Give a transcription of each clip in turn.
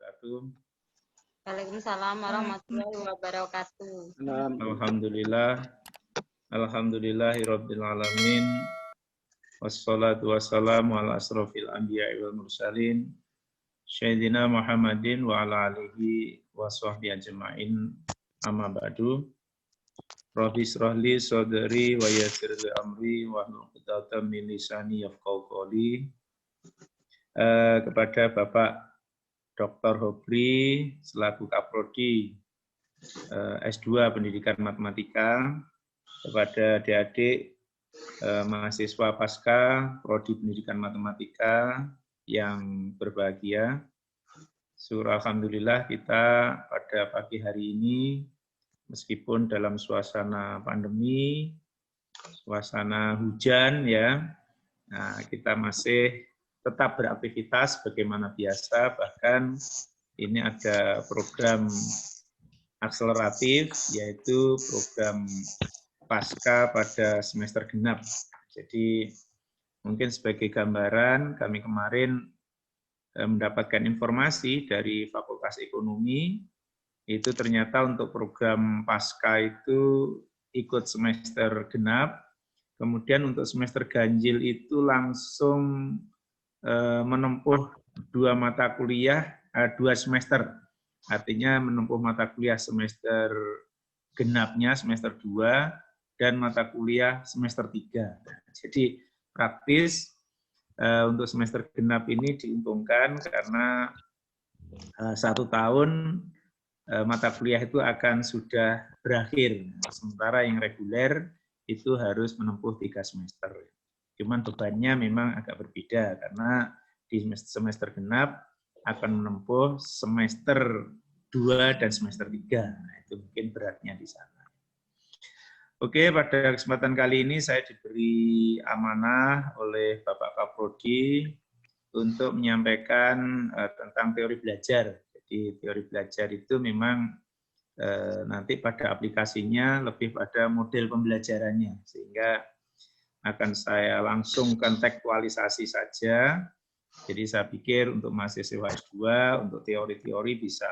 wabarakatuh. Waalaikumsalam warahmatullahi wabarakatuh. Alhamdulillahirabbil alamin. Wassalatu wassalamu ala asrofil anbiya'i wal mursalin. Sayyidina Muhammadin wa ala alihi wa sahbihi ajma'in. Amma ba'du. Rabbi shrahli sadri wa yassir li amri wa hlul 'uqdatam min lisani yafqahu qawli. Kepada Bapak Dr. Hobri selaku Kaprodi S2 Pendidikan Matematika, kepada adik-adik mahasiswa Pasca Prodi Pendidikan Matematika yang berbahagia. Alhamdulillah kita pada pagi hari ini meskipun dalam suasana pandemi, suasana hujan ya, nah, kita masih tetap beraktivitas bagaimana biasa, bahkan ini ada program akseleratif, yaitu program pasca pada semester genap. Jadi mungkin sebagai gambaran, kami kemarin mendapatkan informasi dari Fakultas Ekonomi, itu ternyata untuk program pasca itu ikut semester genap, kemudian untuk semester ganjil itu langsung menempuh 2 mata kuliah, 2 semester, artinya menempuh mata kuliah semester genapnya semester 2 dan mata kuliah semester 3. Jadi praktis untuk semester genap ini diuntungkan karena 1 tahun mata kuliah itu akan sudah berakhir, sementara yang reguler itu harus menempuh 3 semester. Cuman bebannya memang agak berbeda karena di semester genap akan menempuh semester 2 dan semester 3. Nah, itu mungkin beratnya di sana. Oke, pada kesempatan kali ini saya diberi amanah oleh Bapak Kaprodi untuk menyampaikan tentang teori belajar. Jadi teori belajar itu memang nanti pada aplikasinya lebih pada model pembelajarannya, sehingga akan saya langsung kontekstualisasi saja. Jadi saya pikir untuk mahasiswa S2, untuk teori-teori bisa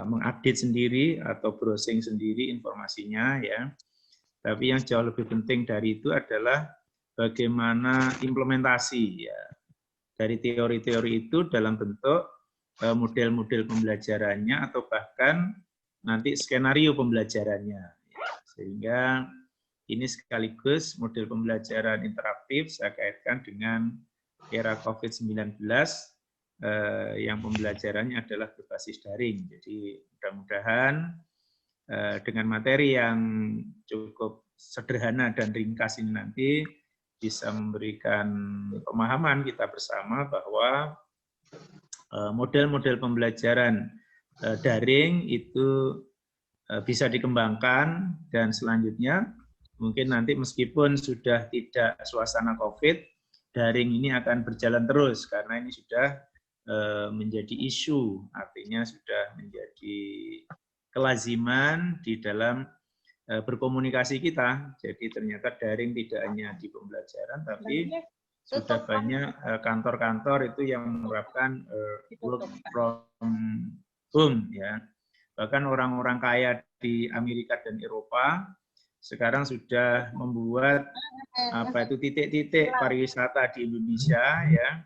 mengupdate sendiri atau browsing sendiri informasinya ya. Tapi yang jauh lebih penting dari itu adalah bagaimana implementasi ya dari teori-teori itu dalam bentuk model-model pembelajarannya atau bahkan nanti skenario pembelajarannya. Sehingga ini sekaligus model pembelajaran interaktif saya kaitkan dengan era COVID-19 yang pembelajarannya adalah berbasis daring. Jadi mudah-mudahan dengan materi yang cukup sederhana dan ringkas ini nanti bisa memberikan pemahaman kita bersama bahwa model-model pembelajaran daring itu bisa dikembangkan dan selanjutnya mungkin nanti meskipun sudah tidak suasana COVID, daring ini akan berjalan terus karena ini sudah menjadi isu, artinya sudah menjadi kelaziman di dalam berkomunikasi kita. Jadi ternyata daring tidak hanya di pembelajaran, tapi sudah banyak kantor-kantor itu yang menerapkan work from home ya. Bahkan orang-orang kaya di Amerika dan Eropa sekarang sudah membuat titik-titik pariwisata di Indonesia ya,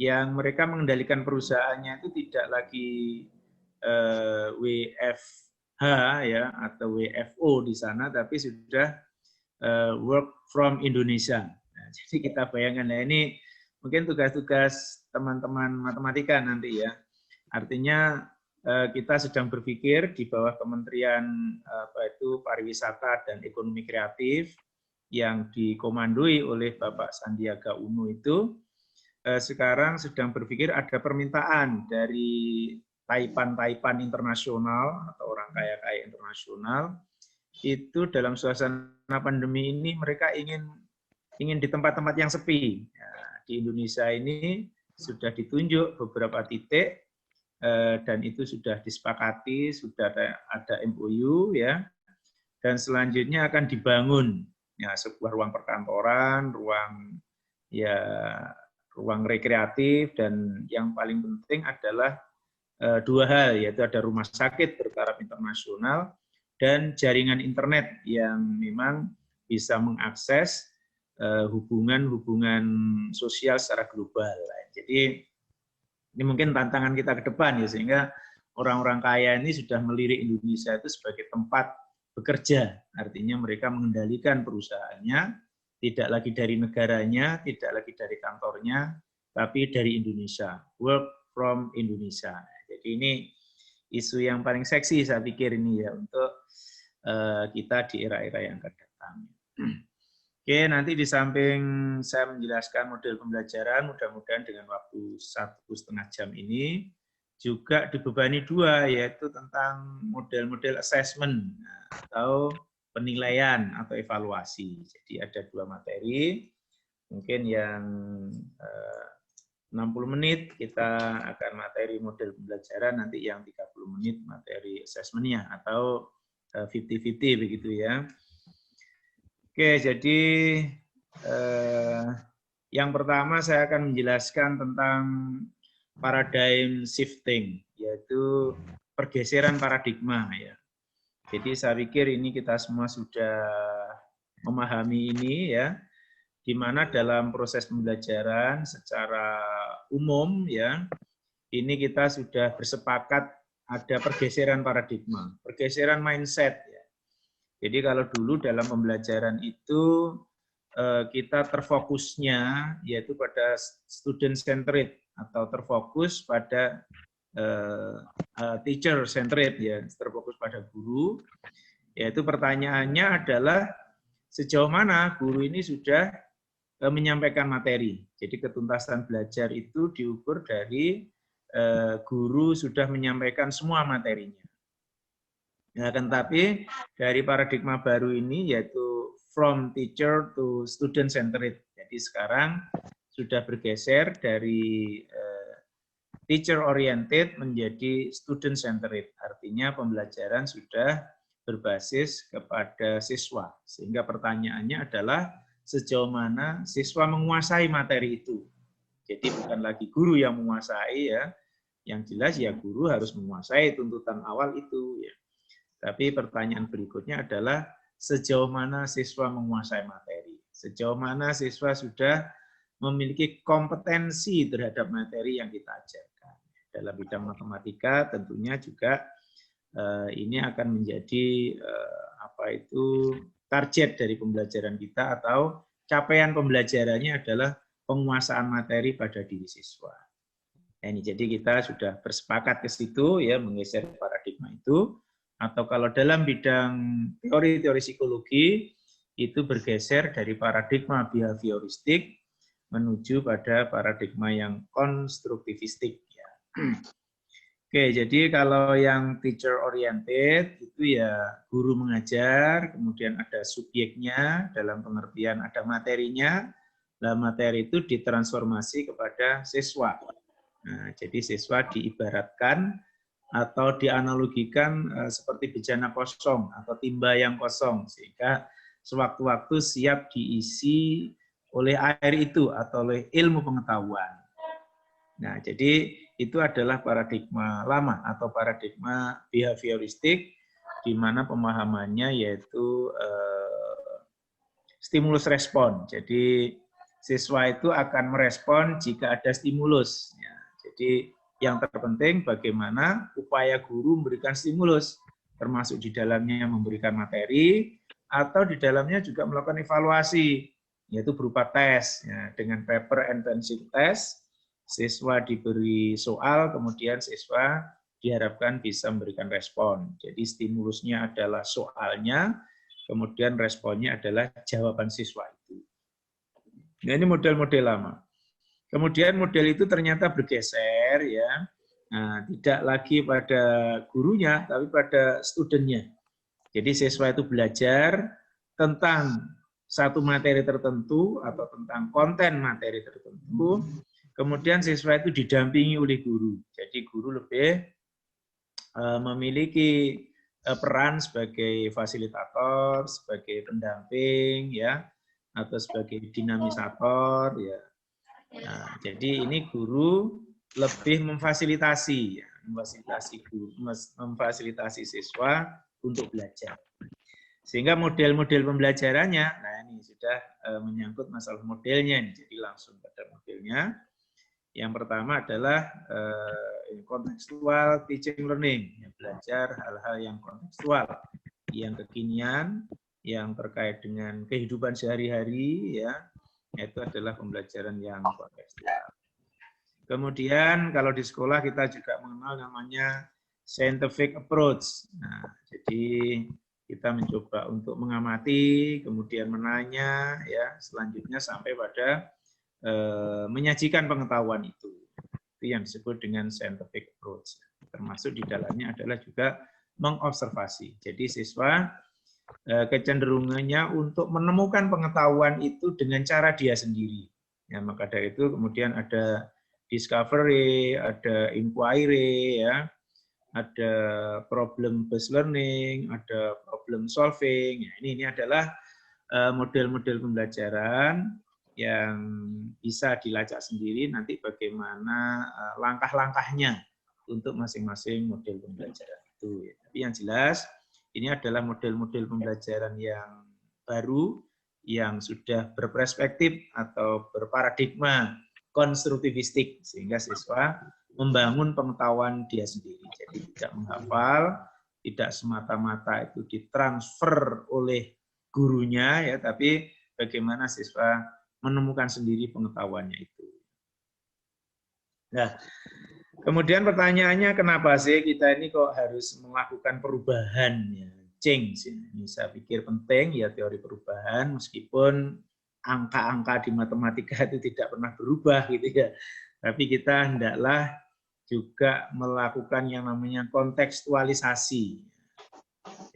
yang mereka mengendalikan perusahaannya itu tidak lagi WFH ya atau WFO di sana, tapi sudah work from Indonesia. Nah, jadi kita bayangkan ya, ini mungkin tugas-tugas teman-teman matematika nanti ya. Artinya kita sedang berpikir di bawah Kementerian Pariwisata dan Ekonomi Kreatif yang dikomandoi oleh Bapak Sandiaga Uno itu sekarang sedang berpikir ada permintaan dari taipan-taipan internasional atau orang kaya-kaya internasional itu dalam suasana pandemi ini mereka ingin di tempat-tempat yang sepi. Nah, di Indonesia ini sudah ditunjuk beberapa titik dan itu sudah disepakati, sudah ada MOU ya, dan selanjutnya akan dibangun ya sebuah ruang perkantoran, ruang ya ruang rekreatif, dan yang paling penting adalah dua hal, yaitu ada rumah sakit bertaraf internasional dan jaringan internet yang memang bisa mengakses hubungan-hubungan sosial secara global. Jadi ini mungkin tantangan kita ke depan ya, sehingga orang-orang kaya ini sudah melirik Indonesia itu sebagai tempat bekerja. Artinya mereka mengendalikan perusahaannya, tidak lagi dari negaranya, tidak lagi dari kantornya, tapi dari Indonesia. Work from Indonesia. Jadi ini isu yang paling seksi saya pikir ini ya untuk kita di era-era yang akan datang. Oke, nanti di samping saya menjelaskan model pembelajaran, mudah-mudahan dengan waktu 1,5 jam ini, juga dibebani dua, yaitu tentang model-model assessment atau penilaian atau evaluasi. Jadi ada dua materi, mungkin yang 60 menit kita akan materi model pembelajaran, nanti yang 30 menit materi assessment-nya atau 50-50 begitu ya. Oke, jadi yang pertama saya akan menjelaskan tentang paradigm shifting, yaitu pergeseran paradigma ya. Jadi saya pikir ini kita semua sudah memahami ini ya, di mana dalam proses pembelajaran secara umum ya, ini kita sudah bersepakat ada pergeseran paradigma, pergeseran mindset ya. Jadi kalau dulu dalam pembelajaran itu kita terfokusnya yaitu pada student centered atau terfokus pada teacher centered ya, terfokus pada guru. Yaitu pertanyaannya adalah sejauh mana guru ini sudah menyampaikan materi. Jadi ketuntasan belajar itu diukur dari guru sudah menyampaikan semua materinya. Nah, tetapi dari paradigma baru ini yaitu from teacher to student centered. Jadi sekarang sudah bergeser dari teacher oriented menjadi student centered. Artinya pembelajaran sudah berbasis kepada siswa. Sehingga pertanyaannya adalah sejauh mana siswa menguasai materi itu. Jadi bukan lagi guru yang menguasai ya. Yang jelas ya guru harus menguasai tuntutan awal itu ya. Tapi pertanyaan berikutnya adalah sejauh mana siswa menguasai materi, sejauh mana siswa sudah memiliki kompetensi terhadap materi yang kita ajarkan. Dalam bidang matematika tentunya juga ini akan menjadi target dari pembelajaran kita atau capaian pembelajarannya adalah penguasaan materi pada diri siswa. Nah, ini jadi kita sudah bersepakat ke situ ya, menggeser paradigma itu. Atau kalau dalam bidang teori-teori psikologi, itu bergeser dari paradigma behavioristik menuju pada paradigma yang konstruktivistik. Ya. Oke, jadi kalau yang teacher oriented, itu ya guru mengajar, kemudian ada subjeknya, dalam pengertian ada materinya, nah materi itu ditransformasi kepada siswa. Nah, jadi siswa diibaratkan atau dianalogikan seperti bejana kosong atau timba yang kosong, sehingga sewaktu-waktu siap diisi oleh air itu atau oleh ilmu pengetahuan. Nah, jadi itu adalah paradigma lama atau paradigma behavioristik, di mana pemahamannya yaitu stimulus respon. Jadi siswa itu akan merespon jika ada stimulus. Ya, jadi yang terpenting bagaimana upaya guru memberikan stimulus, termasuk di dalamnya memberikan materi, atau di dalamnya juga melakukan evaluasi, yaitu berupa tes. Ya, dengan paper and pencil test, siswa diberi soal, kemudian siswa diharapkan bisa memberikan respon. Jadi stimulusnya adalah soalnya, kemudian responnya adalah jawaban siswa itu. Nah, ini model-model lama. Kemudian model itu ternyata bergeser ya, nah, tidak lagi pada gurunya, tapi pada studennya. Jadi siswa itu belajar tentang satu materi tertentu atau tentang konten materi tertentu, kemudian siswa itu didampingi oleh guru. Jadi guru lebih memiliki peran sebagai fasilitator, sebagai pendamping ya, atau sebagai dinamisator ya. Nah, jadi ini guru lebih memfasilitasi, ya, memfasilitasi siswa untuk belajar. Sehingga model-model pembelajarannya, nah ini sudah menyangkut masalah modelnya, jadi langsung pada modelnya. Yang pertama adalah kontekstual teaching learning, ya, belajar hal-hal yang kontekstual, yang kekinian, yang terkait dengan kehidupan sehari-hari, ya, itu adalah pembelajaran yang kontekstual. Kemudian kalau di sekolah kita juga mengenal namanya scientific approach. Nah, jadi kita mencoba untuk mengamati, kemudian menanya, ya, selanjutnya sampai pada menyajikan pengetahuan itu. Itu yang disebut dengan scientific approach. Termasuk di dalamnya adalah juga mengobservasi. Jadi siswa kecenderungannya untuk menemukan pengetahuan itu dengan cara dia sendiri. Ya, maka dari itu kemudian ada discovery, ada inquiry, ya, ada problem based learning, ada problem solving. Ya, ini adalah model-model pembelajaran yang bisa dilacak sendiri nanti bagaimana langkah-langkahnya untuk masing-masing model pembelajaran itu. Tapi yang jelas ini adalah model-model pembelajaran yang baru yang sudah berperspektif atau berparadigma konstruktivistik sehingga siswa membangun pengetahuan dia sendiri. Jadi tidak menghafal, tidak semata-mata itu ditransfer oleh gurunya, ya, tapi bagaimana siswa menemukan sendiri pengetahuannya itu. Nah, kemudian pertanyaannya kenapa sih kita ini kok harus melakukan perubahan, ya, change. Ini saya pikir penting, ya, teori perubahan meskipun angka-angka di matematika itu tidak pernah berubah gitu ya. Tapi kita hendaklah juga melakukan yang namanya kontekstualisasi.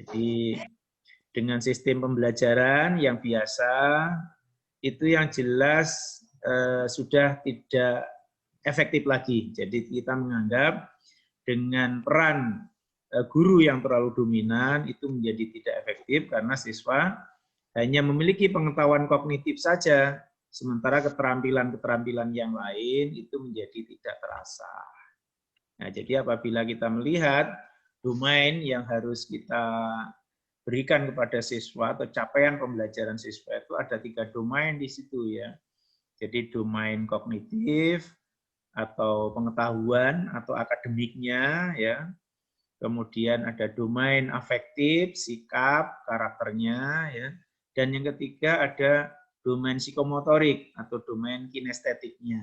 Jadi dengan sistem pembelajaran yang biasa, itu yang jelas sudah tidak efektif lagi. Jadi kita menganggap dengan peran guru yang terlalu dominan itu menjadi tidak efektif karena siswa hanya memiliki pengetahuan kognitif saja, sementara keterampilan-keterampilan yang lain itu menjadi tidak terasa. Nah, jadi apabila kita melihat domain yang harus kita berikan kepada siswa atau capaian pembelajaran siswa itu ada 3 domain di situ, ya. Jadi domain kognitif atau pengetahuan atau akademiknya, ya. Kemudian ada domain afektif, sikap, karakternya, ya. Dan yang ketiga ada domain psikomotorik atau domain kinestetiknya.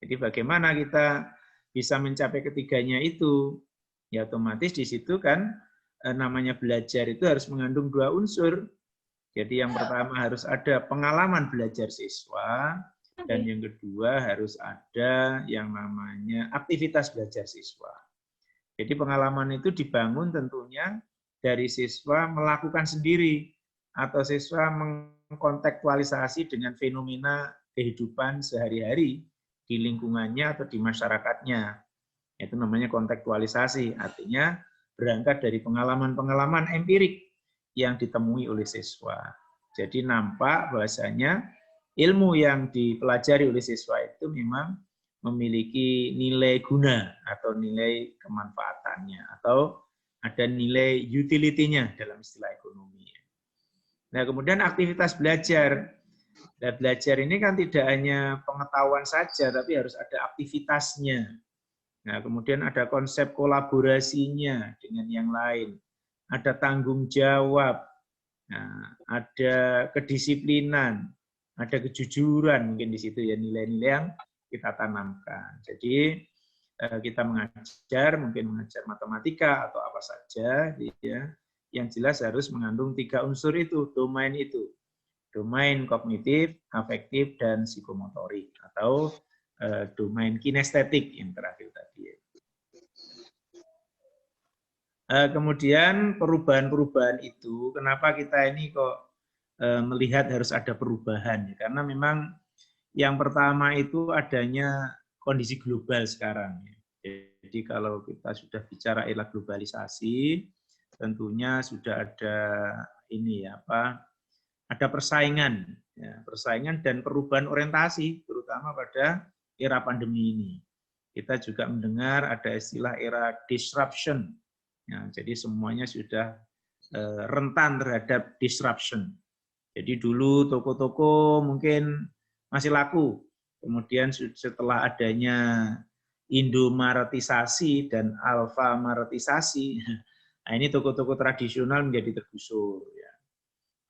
Jadi bagaimana kita bisa mencapai ketiganya itu? Ya otomatis di situ kan namanya belajar itu harus mengandung 2 unsur. Jadi yang pertama harus ada pengalaman belajar siswa, dan yang kedua harus ada yang namanya aktivitas belajar siswa. Jadi pengalaman itu dibangun tentunya dari siswa melakukan sendiri, atau siswa mengkontekstualisasi dengan fenomena kehidupan sehari-hari di lingkungannya atau di masyarakatnya. Itu namanya kontekstualisasi, artinya berangkat dari pengalaman-pengalaman empirik yang ditemui oleh siswa. Jadi nampak bahwasanya ilmu yang dipelajari oleh siswa itu memang memiliki nilai guna atau nilai kemanfaatannya, atau ada nilai utility-nya dalam istilah ekonomi. Nah, kemudian aktivitas belajar. Nah, belajar ini kan tidak hanya pengetahuan saja, tapi harus ada aktivitasnya. Nah, kemudian ada konsep kolaborasinya dengan yang lain. Ada tanggung jawab, nah, ada kedisiplinan, ada kejujuran mungkin di situ, ya, nilai-nilai yang kita tanamkan. Jadi kita mungkin mengajar matematika atau apa saja, ya, yang jelas harus mengandung 3 unsur itu, domain itu. Domain kognitif, afektif, dan psikomotorik, atau domain kinestetik yang terakhir tadi. Kemudian perubahan-perubahan itu, kenapa kita ini kok melihat harus ada perubahan? Karena memang yang pertama itu adanya kondisi global sekarang. Jadi kalau kita sudah bicara era globalisasi, tentunya sudah ada ini, ya, ada persaingan, ya, persaingan dan perubahan orientasi, terutama terutama pada era pandemi ini. Kita juga mendengar ada istilah era disruption. Ya, jadi semuanya sudah rentan terhadap disruption. Jadi dulu toko-toko mungkin masih laku. Kemudian setelah adanya Indomaretisasi dan Alfamaretisasi, nah ini toko-toko tradisional menjadi tergusur. Ya.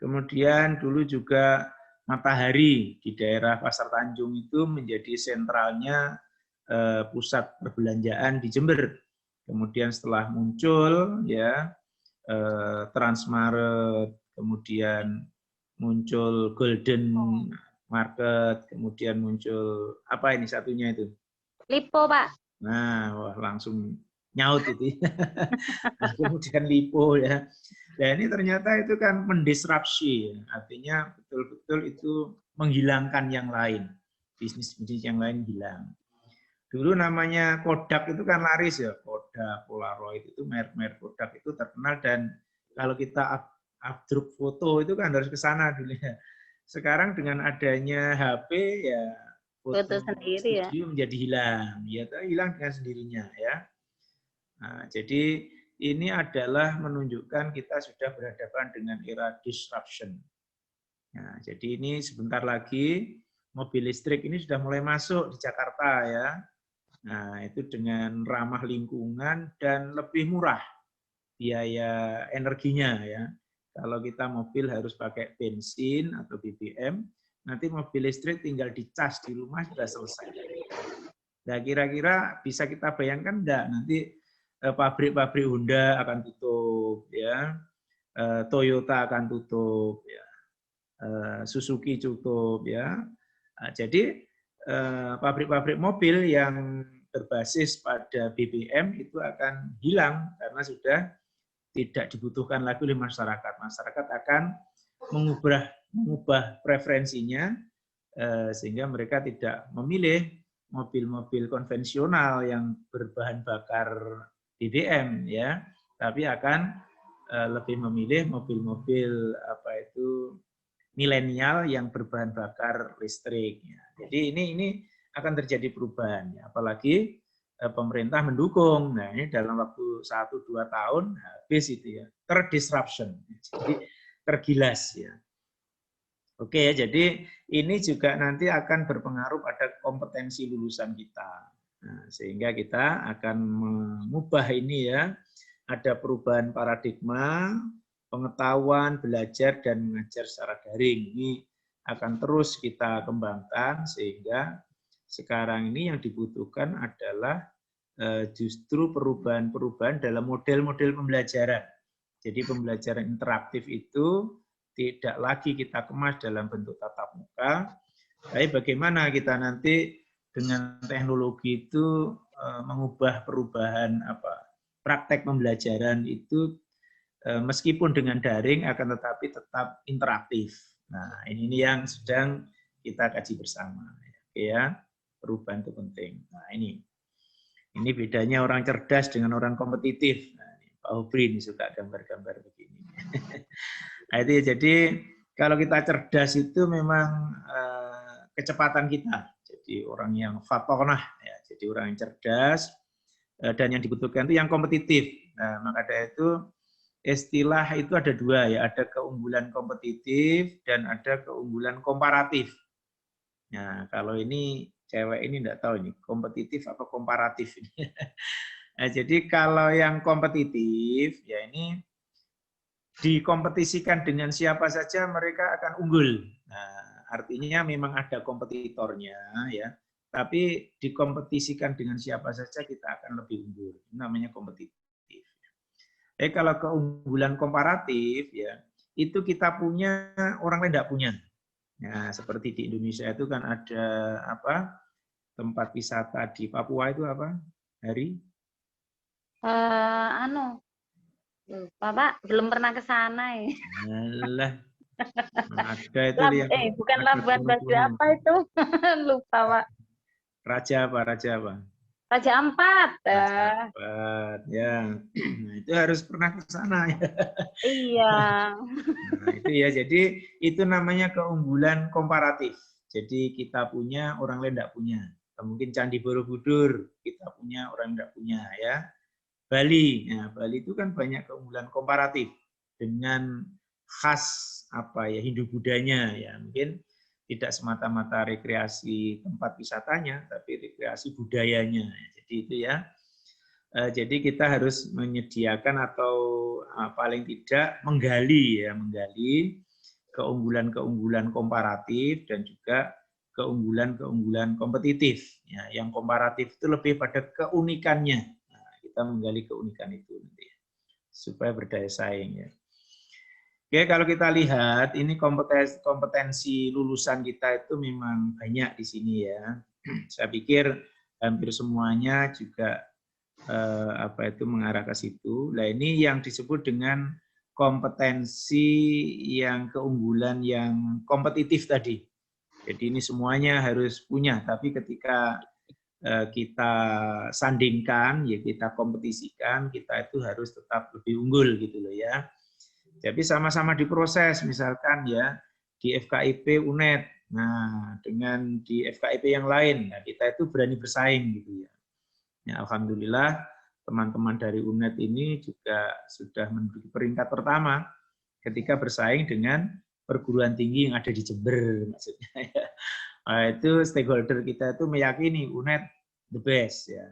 Kemudian dulu juga Matahari di daerah Pasar Tanjung itu menjadi sentralnya pusat perbelanjaan di Jember. Kemudian setelah muncul ya Transmart, kemudian muncul Golden Market, kemudian muncul apa ini satunya itu? Lipo, Pak. Nah, wah, langsung nyaut itu. Nah, kemudian Lipo ya. Nah, ini ternyata itu kan mendisrupsi, artinya betul-betul itu menghilangkan yang lain. Bisnis-bisnis yang lain hilang. Dulu namanya Kodak itu kan laris ya, Kodak, Polaroid itu merek-merek Kodak itu terkenal dan kalau kita updrop foto itu kan harus ke sana dulu ya. Sekarang dengan adanya HP ya foto sendiri ya. studio menjadi hilang, ya hilang dengan sendirinya ya. Nah, jadi ini adalah menunjukkan kita sudah berhadapan dengan era disruption. Nah, jadi ini sebentar lagi mobil listrik ini sudah mulai masuk di Jakarta ya. Nah, itu dengan ramah lingkungan dan lebih murah biaya energinya ya. Kalau kita mobil harus pakai bensin atau BBM, nanti mobil listrik tinggal dicas di rumah sudah selesai. Nah, kira-kira bisa kita bayangkan enggak nanti pabrik-pabrik Honda akan tutup ya. Toyota akan tutup ya. Suzuki tutup ya. Nah, jadi pabrik-pabrik mobil yang berbasis pada BBM itu akan hilang karena sudah tidak dibutuhkan lagi oleh masyarakat. Masyarakat akan mengubah preferensinya sehingga mereka tidak memilih mobil-mobil konvensional yang berbahan bakar BBM ya, tapi akan lebih memilih mobil-mobil milenial yang berbahan bakar listrik. Jadi ini akan terjadi perubahan, apalagi pemerintah mendukung. Nah ini dalam waktu 1-2 tahun habis itu ya, terdisruption, jadi tergilas ya. Oke ya, jadi ini juga nanti akan berpengaruh pada kompetensi lulusan kita. Nah, sehingga kita akan mengubah ini ya, ada perubahan paradigma, pengetahuan, belajar, dan mengajar secara daring. Ini akan terus kita kembangkan sehingga sekarang ini yang dibutuhkan adalah justru perubahan-perubahan dalam model-model pembelajaran. Jadi pembelajaran interaktif itu tidak lagi kita kemas dalam bentuk tatap muka, tapi bagaimana kita nanti dengan teknologi itu mengubah perubahan praktek pembelajaran itu meskipun dengan daring akan tetapi tetap interaktif. Nah, ini yang sedang kita kaji bersama. Oke ya, perubahan itu penting. Nah, ini bedanya orang cerdas dengan orang kompetitif. Nah, Pak Hubri ini suka gambar-gambar begini. Nah, itu ya, jadi kalau kita cerdas itu memang kecepatan kita. Jadi orang yang fatonah, ya, jadi orang yang cerdas dan yang dibutuhkan itu yang kompetitif. Nah, maka dari itu istilah itu ada dua ya, ada keunggulan kompetitif dan ada keunggulan komparatif. Nah, kalau ini cewek ini enggak tahu ini kompetitif apa komparatif ini. Nah, jadi kalau yang kompetitif ya ini dikompetisikan dengan siapa saja mereka akan unggul. Nah, artinya memang ada kompetitornya ya, tapi dikompetisikan dengan siapa saja kita akan lebih unggul. Ini namanya kompetitif. Kalau keunggulan komparatif ya, itu kita punya orang lain tidak punya. Nah, seperti di Indonesia itu kan ada tempat wisata di Papua itu apa? Hari? Lupa, Pak, belum pernah ke sana ya. Alah. Ada itu yang bukan Labuan Bajo apa itu? Lupa, Pak. Raja apa? Raja Ampat. Raja Ampat, ya. Nah, itu harus pernah ke sana ya. Iya. Nah, itu ya, jadi itu namanya keunggulan komparatif. Jadi kita punya, orang lain tidak punya. Mungkin Candi Borobudur kita punya, orang tidak punya ya. Bali, nah, Bali itu kan banyak keunggulan komparatif dengan khas apa ya Hindu Budanya ya. Mungkin tidak semata-mata rekreasi tempat wisatanya, tapi rekreasi budayanya. Jadi itu ya. Jadi kita harus menyediakan atau paling tidak menggali keunggulan-keunggulan komparatif dan juga keunggulan-keunggulan kompetitif. Ya, yang komparatif itu lebih pada keunikannya. Nah, kita menggali keunikan itu nanti supaya berdaya saing ya. Oke, kalau kita lihat ini kompetensi lulusan kita itu memang banyak di sini ya. Saya pikir hampir semuanya juga mengarah ke situ. Nah, ini yang disebut dengan kompetensi yang keunggulan yang kompetitif tadi. Jadi ini semuanya harus punya, tapi ketika kita sandingkan, ya kita kompetisikan, kita itu harus tetap lebih unggul gitu loh ya. Jadi sama-sama diproses, misalkan ya di FKIP UNED, nah dengan di FKIP yang lain, nah, kita itu berani bersaing gitu ya. Ya, alhamdulillah teman-teman dari UNED ini juga sudah menduduki peringkat pertama ketika bersaing dengan perguruan tinggi yang ada di Jember maksudnya ya. Nah, itu stakeholder kita itu meyakini UNED the best ya.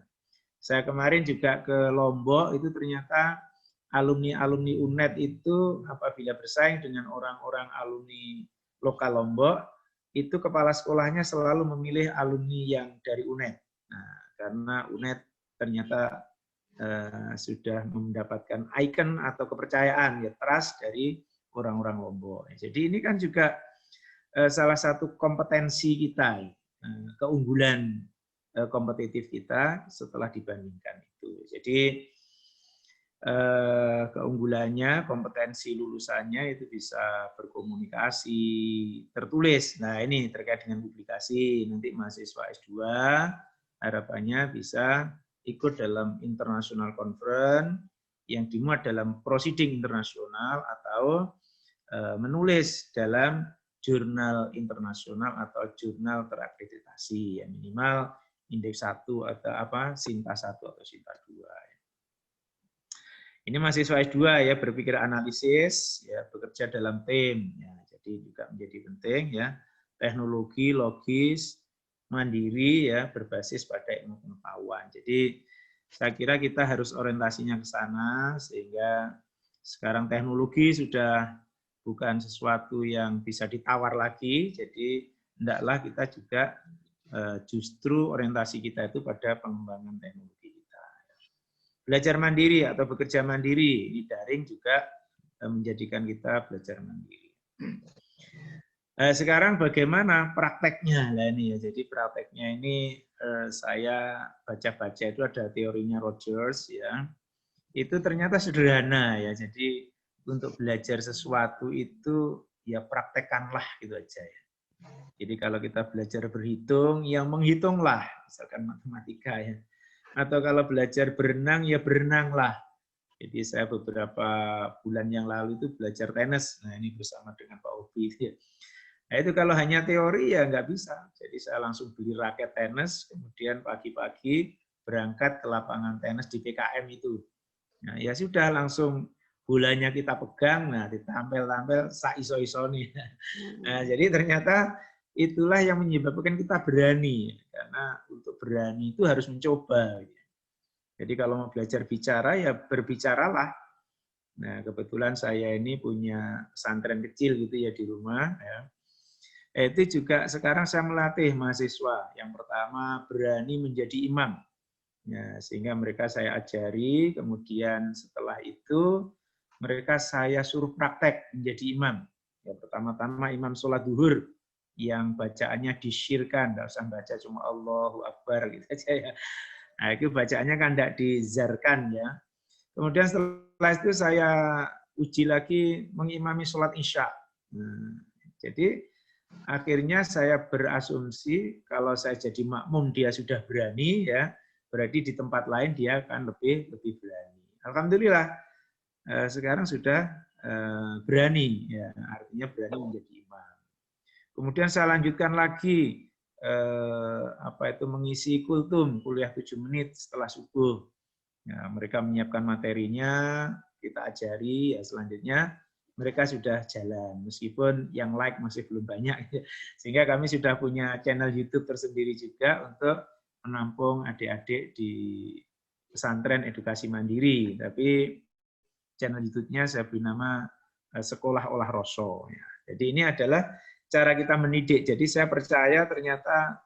Saya kemarin juga ke Lombok itu ternyata alumni-alumni UNED itu apabila bersaing dengan orang-orang alumni lokal Lombok itu kepala sekolahnya selalu memilih alumni yang dari UNED. Nah, karena UNED ternyata sudah mendapatkan ikon atau kepercayaan ya trust dari orang-orang Lombok. Jadi ini kan juga salah satu kompetensi kita, keunggulan kompetitif kita setelah dibandingkan itu. Jadi keunggulannya, kompetensi lulusannya itu bisa berkomunikasi tertulis. Nah ini terkait dengan publikasi, nanti mahasiswa S2 harapannya bisa ikut dalam international conference yang dimuat dalam proceeding internasional atau menulis dalam jurnal internasional atau jurnal terakreditasi yang minimal indeks 1 atau Sinta 1 atau Sinta 2. Ini mahasiswa S2 ya berpikir analisis, ya bekerja dalam tim, ya jadi juga menjadi penting ya teknologi logis mandiri ya berbasis pada ilmu pengetahuan. Jadi saya kira kita harus orientasinya ke sana sehingga sekarang teknologi sudah bukan sesuatu yang bisa ditawar lagi, jadi hendaklah kita juga justru orientasi kita itu pada pengembangan teknologi kita. Belajar mandiri atau bekerja mandiri, ini daring juga menjadikan kita belajar mandiri. Sekarang bagaimana prakteknya? Nah ini ya, jadi prakteknya ini saya baca-baca itu ada teorinya Rogers ya. Itu ternyata sederhana ya. Jadi untuk belajar sesuatu itu ya praktekkanlah gitu aja ya. Jadi kalau kita belajar berhitung, yang menghitunglah, misalkan matematika ya. Atau kalau belajar berenang, ya berenanglah. Jadi saya beberapa bulan yang lalu itu belajar tenis. Nah ini bersama dengan Pak Obi. Nah itu kalau hanya teori ya nggak bisa. Jadi saya langsung beli raket tenis, kemudian pagi-pagi berangkat ke lapangan tenis di PKM itu. Nah ya sudah langsung bolanya kita pegang, nah ditampil-tampil saiso-iso nih. Nah jadi ternyata itulah yang menyebabkan kita berani. Karena untuk berani itu harus mencoba. Jadi kalau mau belajar bicara ya berbicaralah. Nah kebetulan saya ini punya pesantren kecil gitu ya di rumah. Ya. Itu juga sekarang saya melatih mahasiswa. Yang pertama berani menjadi imam. Ya, sehingga mereka saya ajari, kemudian setelah itu mereka saya suruh praktek menjadi imam. Ya, pertama-tama imam sholat duhur yang bacaannya disyirkan, nggak usah baca cuma Allahu Akbar gitu aja ya. Nah, itu bacaannya kan tidak dizarkan ya. Kemudian setelah itu saya uji lagi mengimami sholat isya. Nah, jadi akhirnya saya berasumsi kalau saya jadi makmum dia sudah berani ya, berarti di tempat lain dia akan lebih berani. Alhamdulillah sekarang sudah berani ya, artinya berani menjadi imam. Kemudian saya lanjutkan lagi mengisi kultum kuliah 7 menit setelah subuh. Nah, mereka menyiapkan materinya, kita ajari, ya selanjutnya mereka sudah jalan, meskipun yang like masih belum banyak. Sehingga kami sudah punya channel YouTube tersendiri juga untuk menampung adik-adik di pesantren edukasi mandiri. Tapi channel YouTube-nya saya beri nama Sekolah Olah Roso. Jadi ini adalah cara kita mendidik. Jadi saya percaya ternyata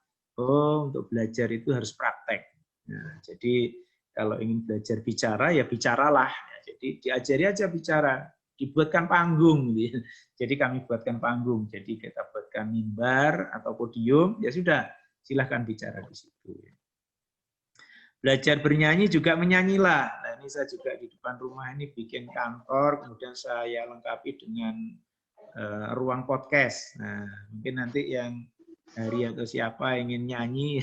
untuk belajar itu harus praktek. Nah, jadi kalau ingin belajar bicara ya bicaralah. Jadi diajari aja bicara, dibuatkan panggung. Jadi kami buatkan panggung. Jadi kita buatkan mimbar atau podium, ya sudah silahkan bicara di situ. Belajar bernyanyi juga menyanyilah. Nah, ini saya juga di depan rumah ini bikin kantor, kemudian saya lengkapi dengan ruang podcast. Nah, mungkin nanti yang Hari atau siapa ingin nyanyi,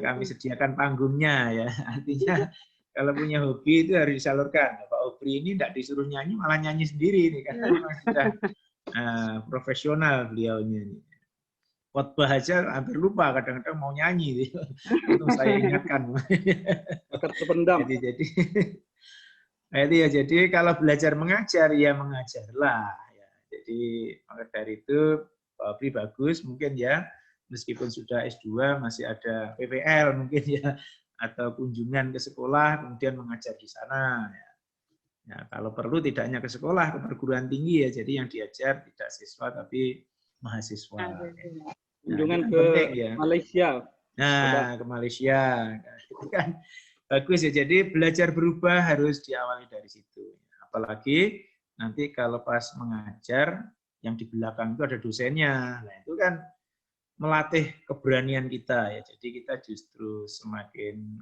kami sediakan panggungnya ya. Artinya kalau punya hobi itu harus disalurkan. Pak Obri ini tidak disuruh nyanyi, malah nyanyi sendiri nih, karena memang sudah profesional beliaunya. Khotbah aja hampir lupa, kadang-kadang mau nyanyi. Untung saya ingatkan. Jadi kalau belajar mengajar, ya mengajarlah. Ya. Jadi maka dari itu Pak Obri bagus mungkin ya, meskipun sudah S2 masih ada PPL mungkin ya, atau kunjungan ke sekolah kemudian mengajar di sana. Ya. Ya, kalau perlu tidak hanya ke sekolah, ke perguruan tinggi ya, jadi yang diajar tidak siswa tapi mahasiswa. Kunjungan ke Malaysia. Nah, ke Malaysia. Nah, itu kan bagus ya. Jadi belajar berubah harus diawali dari situ. Apalagi nanti kalau pas mengajar, yang di belakang itu ada dosennya. Nah, itu kan melatih keberanian kita ya. Jadi kita justru semakin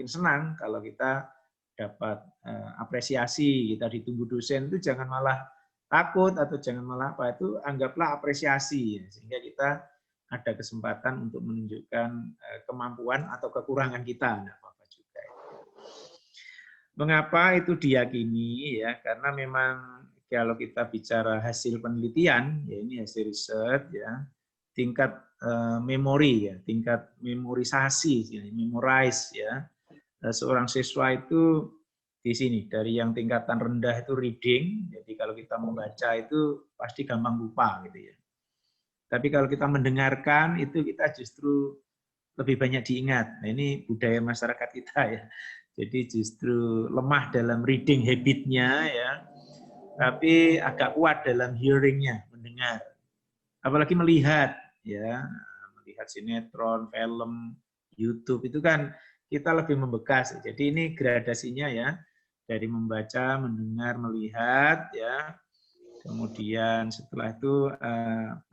senang kalau kita dapat apresiasi, kita ditunggu dosen itu jangan malah takut atau jangan malah anggaplah apresiasi ya. Sehingga kita ada kesempatan untuk menunjukkan kemampuan atau kekurangan kita. Nah, apa-apa juga. Mengapa itu diyakini ya? Karena memang kalau kita bicara hasil penelitian, ya ini hasil riset ya, tingkat memori ya, tingkat memorisasi, memorize ya. Seorang siswa itu di sini dari yang tingkatan rendah itu reading, jadi kalau kita membaca itu pasti gampang lupa gitu ya. Tapi kalau kita mendengarkan itu kita justru lebih banyak diingat. Nah, ini budaya masyarakat kita ya. Jadi justru lemah dalam reading habit-nya ya. Tapi agak kuat dalam hearing-nya, mendengar. Apalagi melihat ya, melihat sinetron, film, YouTube itu kan kita lebih membekas. Jadi ini gradasinya ya. Dari membaca, mendengar, melihat ya. Kemudian setelah itu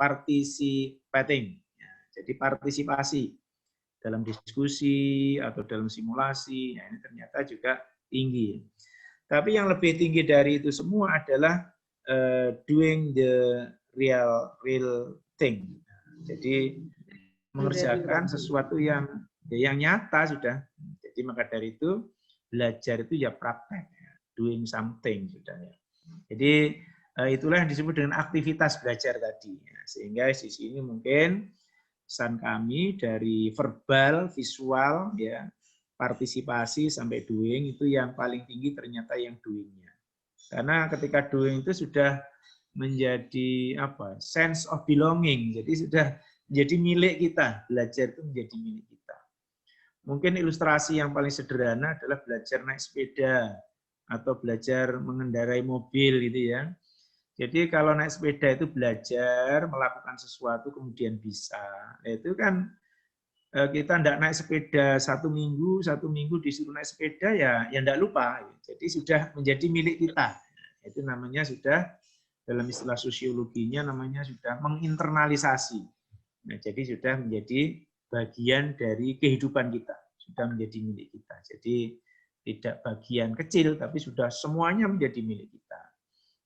participating, jadi partisipasi dalam diskusi atau dalam simulasi, ini ternyata juga tinggi. Tapi yang lebih tinggi dari itu semua adalah doing the real thing. Jadi mengerjakan sesuatu yang nyata sudah. Jadi maka dari itu belajar itu ya praktek, doing something sudah ya. Jadi itulah yang disebut dengan aktivitas belajar tadi. Sehingga di sini mungkin pesan kami dari verbal, visual, ya, partisipasi sampai doing itu yang paling tinggi ternyata yang doing-nya. Karena ketika doing itu sudah menjadi sense of belonging. Jadi sudah menjadi milik kita. Belajar itu menjadi milik kita. Mungkin ilustrasi yang paling sederhana adalah belajar naik sepeda atau belajar mengendarai mobil gitu ya. Jadi kalau naik sepeda itu belajar melakukan sesuatu kemudian bisa. Itu kan kita tidak naik sepeda satu minggu disuruh naik sepeda ya tidak lupa. Jadi sudah menjadi milik kita. Itu namanya sudah dalam istilah sosiologinya namanya sudah menginternalisasi. Nah, jadi sudah menjadi bagian dari kehidupan kita, sudah menjadi milik kita. Jadi tidak bagian kecil tapi sudah semuanya menjadi milik kita.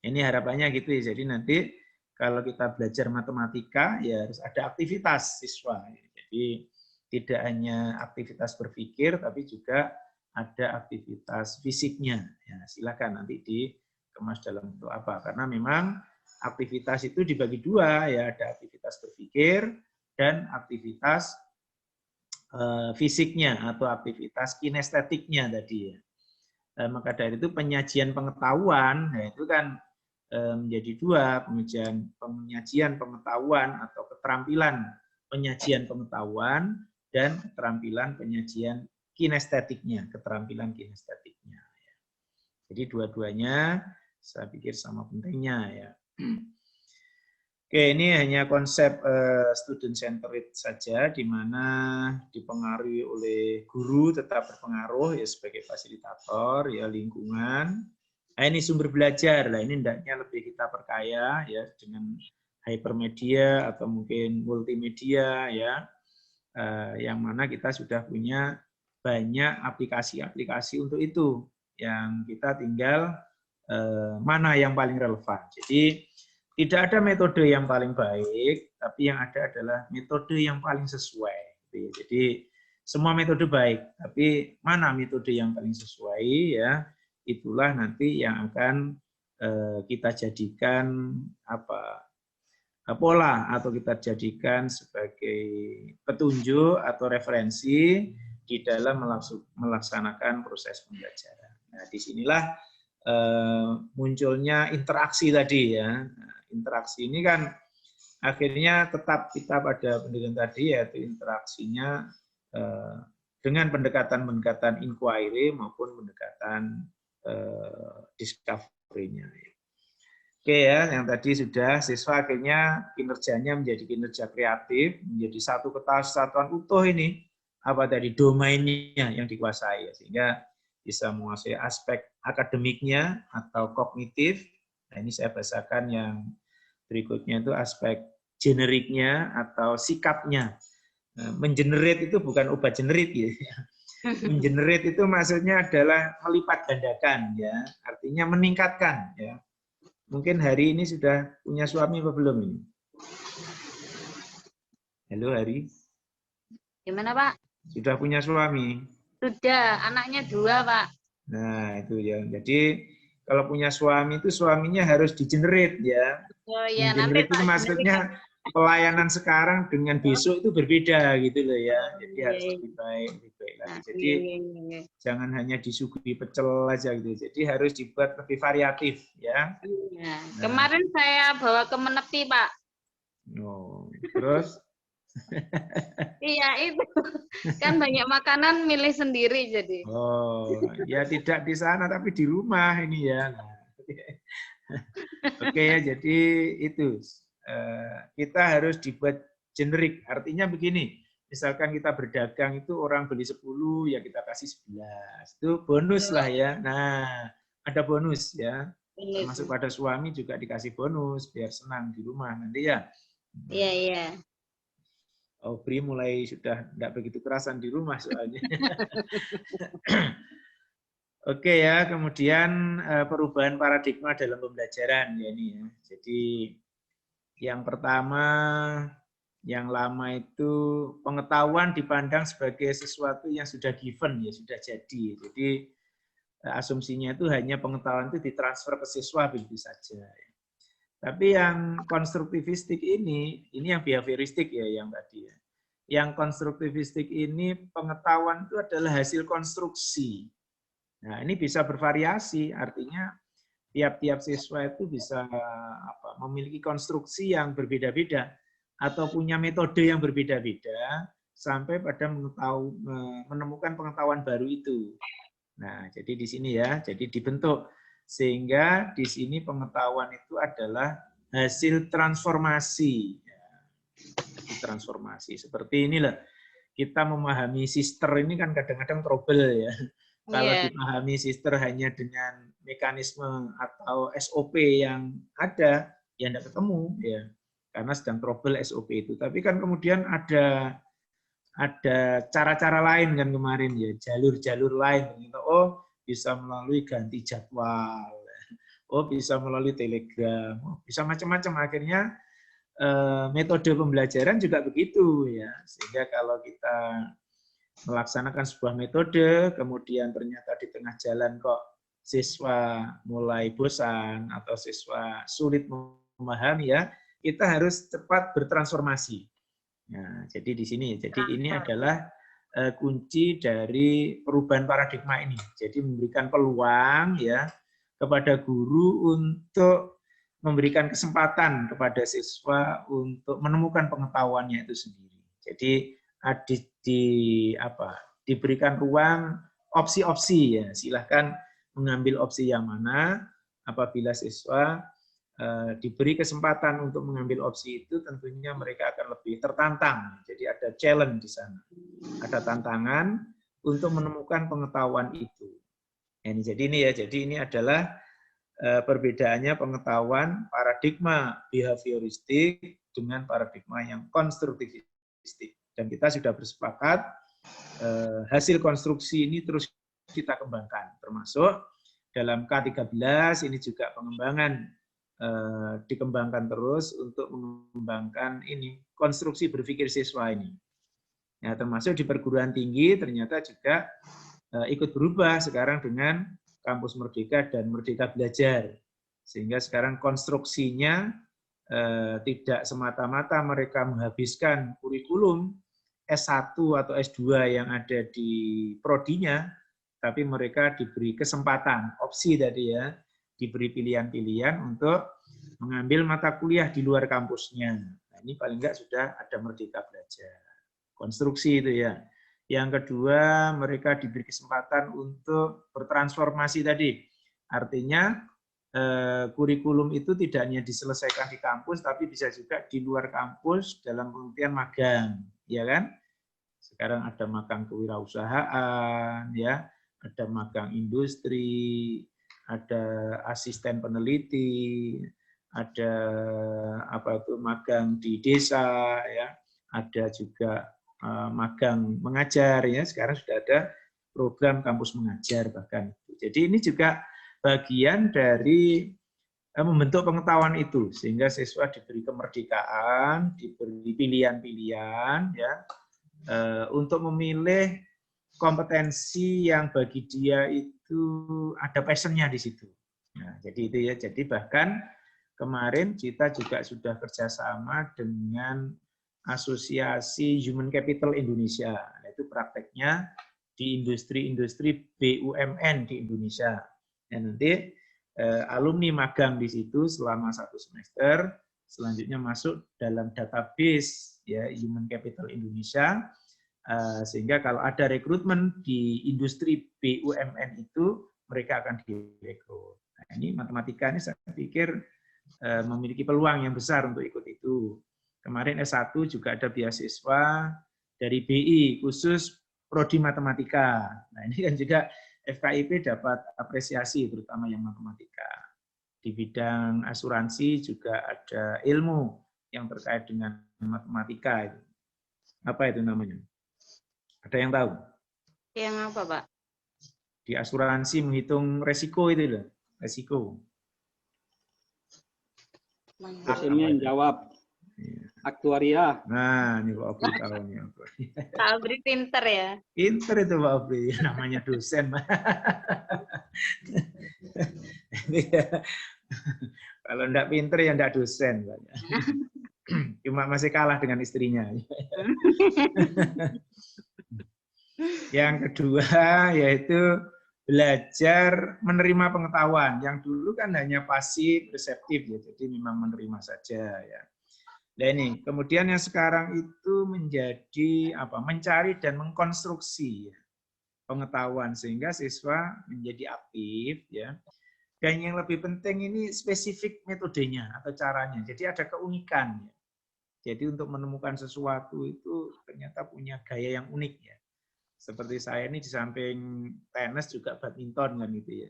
Ini harapannya gitu ya. Jadi nanti kalau kita belajar matematika ya harus ada aktivitas siswa. Jadi tidak hanya aktivitas berpikir tapi juga ada aktivitas fisiknya. Ya, silakan nanti dikemas dalam bentuk apa. Karena memang aktivitas itu dibagi dua ya, ada aktivitas berpikir dan aktivitas fisiknya atau aktivitas kinestetiknya tadi ya. Maka dari itu penyajian pengetahuan, nah itu kan menjadi dua, penyajian pengetahuan atau keterampilan penyajian pengetahuan dan keterampilan penyajian kinestetiknya, keterampilan kinestetiknya. Jadi dua-duanya saya pikir sama pentingnya ya. Oke, ini hanya konsep student centered saja, di mana dipengaruhi oleh guru tetap berpengaruh ya sebagai fasilitator ya, lingkungan. Nah, ini sumber belajar lah, ini hendaknya lebih kita perkaya ya dengan hypermedia atau mungkin multimedia ya, yang mana kita sudah punya banyak aplikasi-aplikasi untuk itu, yang kita tinggal mana yang paling relevan. Jadi tidak ada metode yang paling baik, tapi yang ada adalah metode yang paling sesuai. Jadi semua metode baik, tapi mana metode yang paling sesuai ya, itulah nanti yang akan kita jadikan pola atau kita jadikan sebagai petunjuk atau referensi di dalam melaksanakan proses pembelajaran. Nah, disinilah munculnya interaksi tadi ya. Interaksi ini kan akhirnya tetap kita pada pendidikan tadi, yaitu interaksinya dengan pendekatan-pendekatan inquiry maupun pendekatan discovery-nya. Oke ya, yang tadi sudah, siswa akhirnya kinerjanya menjadi kinerja kreatif, menjadi satu kesatuan utuh ini, apa tadi, domainnya yang dikuasai, sehingga bisa menguasai aspek akademiknya atau kognitif. Nah, ini saya bahasakan yang berikutnya itu aspek generiknya atau sikapnya. Mengenerate itu bukan obat generik ya. Mengenerate itu maksudnya adalah melipat gandakan ya, artinya meningkatkan ya. Mungkin hari ini sudah punya suami apa belum ini? Halo Hari. Gimana Pak? Sudah punya suami? Sudah, anaknya 2 Pak. Nah itu ya. Jadi kalau punya suami itu suaminya harus di-generate ya. Oh iya, Generate itu maksudnya pelayanan sekarang dengan besok itu berbeda gitu loh ya. Jadi harus lebih baik lagi. Jadi jangan hanya disuguhi pecel aja gitu. Jadi harus dibuat lebih variatif ya. Nah, kemarin saya bawa ke Menepi Pak. Oh, terus? Iya itu kan banyak makanan milih sendiri jadi. Oh ya tidak di sana tapi di rumah ini ya. Nah, oke ya, jadi itu kita harus dibuat generik. Artinya begini, misalkan kita berdagang itu orang beli 10 ya kita kasih 11. Itu bonus lah ya. Nah, ada bonus ya. Termasuk pada suami juga dikasih bonus biar senang di rumah nanti ya. Iya, iya. Obri mulai sudah tidak begitu kerasan di rumah soalnya. Oke ya, kemudian perubahan paradigma dalam pembelajaran ya ini ya. Jadi yang pertama, yang lama itu pengetahuan dipandang sebagai sesuatu yang sudah given ya, sudah jadi. Jadi asumsinya itu hanya pengetahuan itu ditransfer ke siswa begitu saja. Tapi yang konstruktivistik ini yang behavioristik ya yang tadi ya. Yang konstruktivistik ini pengetahuan itu adalah hasil konstruksi. Nah, ini bisa bervariasi, artinya tiap-tiap siswa itu bisa memiliki konstruksi yang berbeda-beda atau punya metode yang berbeda-beda sampai pada menemukan pengetahuan baru itu. Nah, jadi di sini ya, jadi dibentuk sehingga di sini pengetahuan itu adalah hasil transformasi. Transformasi seperti inilah kita memahami sister ini kan kadang-kadang trouble ya. Kalau dipahami sister hanya dengan mekanisme atau SOP yang ada, ya tidak ketemu ya, karena sedang trouble SOP itu. Tapi kan kemudian ada cara-cara lain kan kemarin ya, jalur-jalur lain. Oh bisa melalui ganti jadwal, oh bisa melalui telegram, oh, bisa macam-macam. Akhirnya metode pembelajaran juga begitu ya, sehingga kalau kita melaksanakan sebuah metode kemudian ternyata di tengah jalan kok siswa mulai bosan atau siswa sulit memahami ya, kita harus cepat bertransformasi. Nah, jadi di sini, jadi ini adalah kunci dari perubahan paradigma ini. Jadi memberikan peluang ya kepada guru untuk memberikan kesempatan kepada siswa untuk menemukan pengetahuannya itu sendiri. Jadi diberikan ruang opsi-opsi ya. Silahkan mengambil opsi yang mana. Apabila siswa diberi kesempatan untuk mengambil opsi itu, tentunya mereka akan lebih tertantang. Jadi ada challenge di sana, ada tantangan untuk menemukan pengetahuan itu. Jadi ini adalah perbedaannya pengetahuan paradigma behavioristik dengan paradigma yang konstruktivistik. Dan kita sudah bersepakat hasil konstruksi ini terus kita kembangkan, termasuk dalam K13 ini juga pengembangan dikembangkan terus untuk mengembangkan ini konstruksi berpikir siswa ini. Ya, termasuk di perguruan tinggi ternyata juga ikut berubah sekarang dengan Kampus Merdeka dan Merdeka Belajar. Sehingga sekarang konstruksinya tidak semata-mata mereka menghabiskan kurikulum S1 atau S2 yang ada di prodinya, tapi mereka diberi kesempatan, opsi tadi ya, diberi pilihan-pilihan untuk mengambil mata kuliah di luar kampusnya. Nah, ini paling enggak sudah ada Merdeka Belajar. Konstruksi itu ya. Yang kedua, mereka diberi kesempatan untuk bertransformasi tadi. Artinya, kurikulum itu tidak hanya diselesaikan di kampus, tapi bisa juga di luar kampus dalam pengertian magang. Ya kan? Sekarang ada magang kewirausahaan, ya, ada magang industri, ada asisten peneliti, ada magang di desa, ya, ada juga magang mengajar, ya. Sekarang sudah ada program kampus mengajar bahkan. Jadi ini juga bagian dari membentuk pengetahuan itu, sehingga siswa diberi kemerdekaan, diberi pilihan-pilihan, ya, untuk memilih kompetensi yang bagi dia itu ada passion-nya di situ. Nah, jadi itu ya. Jadi bahkan kemarin kita juga sudah kerjasama dengan Asosiasi Human Capital Indonesia. Nah, itu prakteknya di industri-industri BUMN di Indonesia. Dan nanti alumni magang di situ selama 1 semester, selanjutnya masuk dalam database ya Human Capital Indonesia. Sehingga kalau ada rekrutmen di industri BUMN itu, mereka akan direkrut. Nah, ini matematika ini saya pikir memiliki peluang yang besar untuk ikut itu. Kemarin S1 juga ada beasiswa dari BI, khusus prodi matematika. Nah, ini kan juga FKIP dapat apresiasi, terutama yang matematika. Di bidang asuransi juga ada ilmu yang terkait dengan matematika. Apa itu namanya? Ada yang tahu? Yang apa, Pak? Di asuransi menghitung resiko itu loh, resiko. Dosennya yang jawab. Aktuaria. Nah, ini Pak Obri tahu nih. Pak Obri pinter ya? Pinter itu Pak Obri, namanya dosen. Kalau enggak pinter ya enggak dosen. Cuma masih kalah dengan istrinya. Yang kedua yaitu belajar menerima pengetahuan. Yang dulu kan hanya pasif, reseptif ya, jadi memang menerima saja ya. Nah ini, kemudian yang sekarang itu menjadi mencari dan mengkonstruksi ya, pengetahuan sehingga siswa menjadi aktif ya. Dan yang lebih penting ini spesifik metodenya atau caranya. Jadi ada keunikan ya. Jadi untuk menemukan sesuatu itu ternyata punya gaya yang unik ya. Seperti saya ini di samping tenis juga badminton kan gitu ya.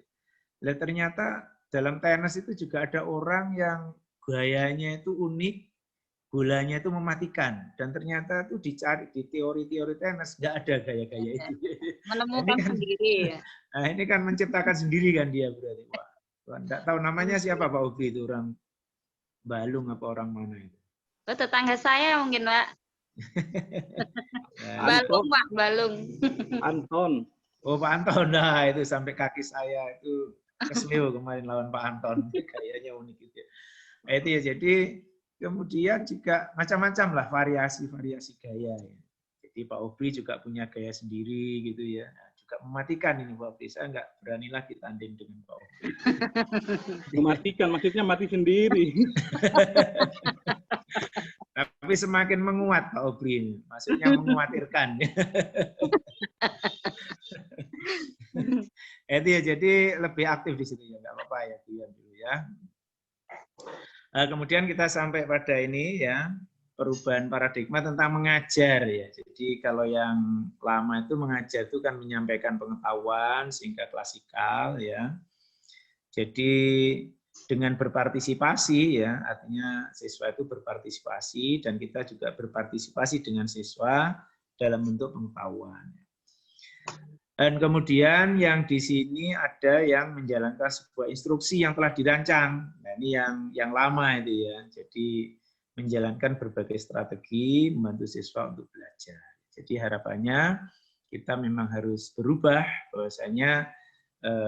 Nah, ternyata dalam tenis itu juga ada orang yang gayanya itu unik, bolanya itu mematikan, dan ternyata itu dicari di teori-teori tenis nggak ada gaya-gaya itu. Menemukan kan, sendiri ya. Nah, ini kan menciptakan sendiri kan dia berarti. Wah, nggak tahu namanya siapa Pak Obri itu, orang Balung apa orang mana itu? Oh, tetangga saya mungkin Pak. Balung Pak, Balung. Anton. Oh Pak Anton, nah itu sampai kaki saya itu kesleo kemarin lawan Pak Anton, kayaknya unik itu. Itu ya, jadi kemudian juga macam-macam lah variasi-variasi gaya. Ya. Jadi Pak Obri juga punya gaya sendiri gitu ya. Nah, juga mematikan ini Pak Obri. Saya nggak berani lagi tanding dengan Pak Obri. Mematikan, maksudnya mati sendiri. Tapi semakin menguat Pak Obri ini. Maksudnya menguatirkan. Itu ya, jadi lebih aktif di situ ya, nggak apa-apa ya, Dian dulu ya. Kemudian kita sampai pada ini ya, perubahan paradigma tentang mengajar ya. Jadi kalau yang lama itu mengajar itu kan menyampaikan pengetahuan sehingga klasikal ya. Jadi dengan berpartisipasi ya, artinya siswa itu berpartisipasi dan kita juga berpartisipasi dengan siswa dalam bentuk pengetahuan. Dan kemudian yang di sini ada yang menjalankan sebuah instruksi yang telah dirancang. Nah, ini yang lama itu ya. Jadi menjalankan berbagai strategi membantu siswa untuk belajar. Jadi harapannya kita memang harus berubah, bahwasanya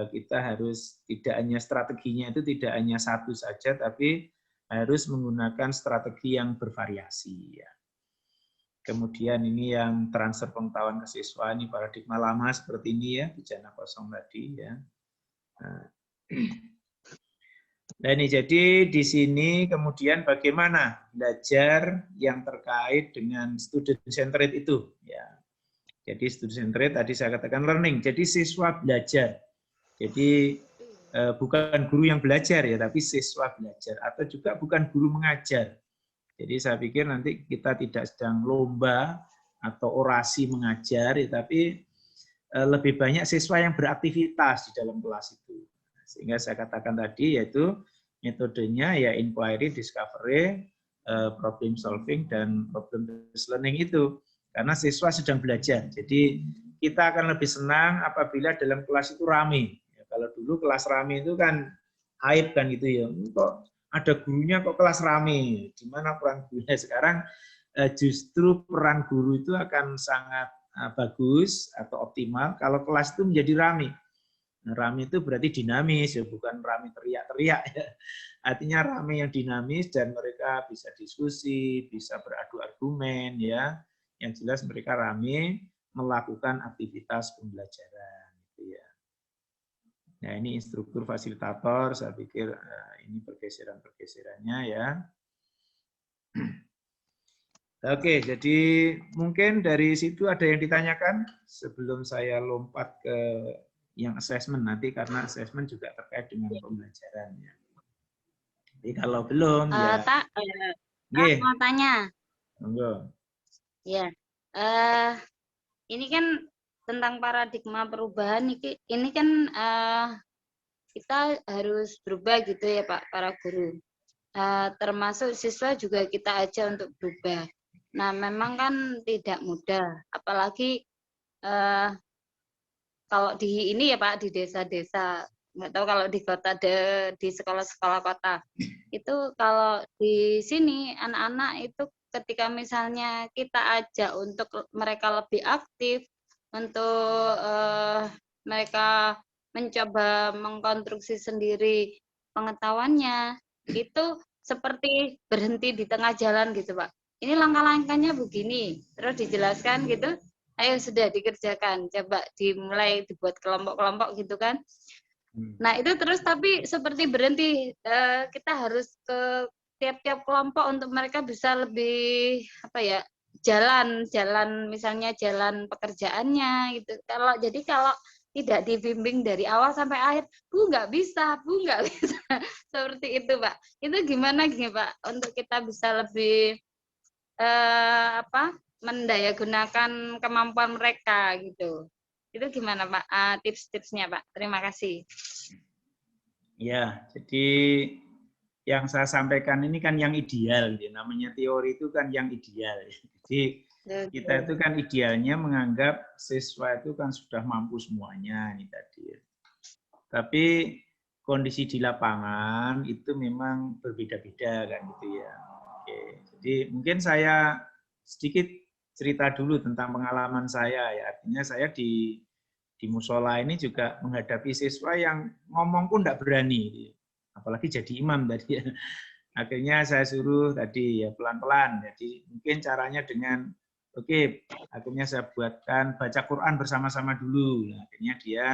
kita harus tidak hanya strateginya itu tidak hanya satu saja, tapi harus menggunakan strategi yang bervariasi. Ya. Kemudian ini yang transfer pengetahuan ke siswa, ini paradigma lama seperti ini ya, bejana kosong tadi ya. Nah ini jadi di sini kemudian bagaimana belajar yang terkait dengan student centered itu ya. Jadi student centered tadi saya katakan learning, jadi siswa belajar. Jadi bukan guru yang belajar ya, tapi siswa belajar atau juga bukan guru mengajar. Jadi saya pikir nanti kita tidak sedang lomba atau orasi mengajar, tapi lebih banyak siswa yang beraktivitas di dalam kelas itu. Sehingga saya katakan tadi yaitu metodenya ya inquiry, discovery, problem solving, dan problem based learning itu. Karena siswa sedang belajar. Jadi kita akan lebih senang apabila dalam kelas itu ramai. Ya, kalau dulu kelas ramai itu kan aib kan gitu ya. Kok ada gurunya kok kelas rame, di mana peran gurunya sekarang justru peran guru itu akan sangat bagus atau optimal kalau kelas itu menjadi rame. Nah, rame itu berarti dinamis, ya bukan rame teriak-teriak. Ya. Artinya rame yang dinamis dan mereka bisa diskusi, bisa beradu argumen, ya. Yang jelas mereka rame melakukan aktivitas pembelajaran. Gitu ya. Nah ini instruktur fasilitator, saya pikir ini pergeseran-pergeserannya ya. Oke, jadi mungkin dari situ ada yang ditanyakan sebelum saya lompat ke yang assessment nanti, karena assessment juga terkait dengan pembelajaran. Ya. Jadi kalau belum ya. Mau tanya. Monggo. Ya, ini kan tentang paradigma perubahan ini kan kita harus berubah gitu ya Pak, para guru. Termasuk siswa juga kita aja untuk berubah. Nah, memang kan tidak mudah, apalagi kalau di ini ya Pak, di desa-desa, nggak tahu kalau di kota, di sekolah-sekolah kota. Itu kalau di sini anak-anak itu ketika misalnya kita ajak untuk mereka lebih aktif, untuk mereka mencoba mengkonstruksi sendiri pengetahuannya, itu seperti berhenti di tengah jalan gitu Pak. Ini langkah-langkahnya begini, terus dijelaskan gitu, ayo sudah dikerjakan, coba dimulai dibuat kelompok-kelompok gitu kan. Nah itu terus tapi seperti berhenti, kita harus ke tiap-tiap kelompok untuk mereka bisa lebih apa ya, jalan misalnya jalan pekerjaannya gitu. Jadi kalau tidak dibimbing dari awal sampai akhir, Bu nggak bisa seperti itu Pak. Itu gimana gini Pak untuk kita bisa lebih mendayagunakan kemampuan mereka gitu. Itu gimana Pak tips-tipsnya Pak? Terima kasih. Ya, jadi yang saya sampaikan ini kan yang ideal, namanya teori itu kan yang ideal. Jadi kita itu kan idealnya menganggap siswa itu kan sudah mampu semuanya ini tadi. Tapi kondisi di lapangan itu memang berbeda-beda kan gitu ya. Oke, jadi mungkin saya sedikit cerita dulu tentang pengalaman saya ya. Artinya saya di musola ini juga menghadapi siswa yang ngomong pun tidak berani, apalagi jadi imam tadi. akhirnya saya suruh tadi ya pelan-pelan. Jadi mungkin caranya dengan oke, akhirnya saya buatkan baca Quran bersama-sama dulu. Nah, akhirnya dia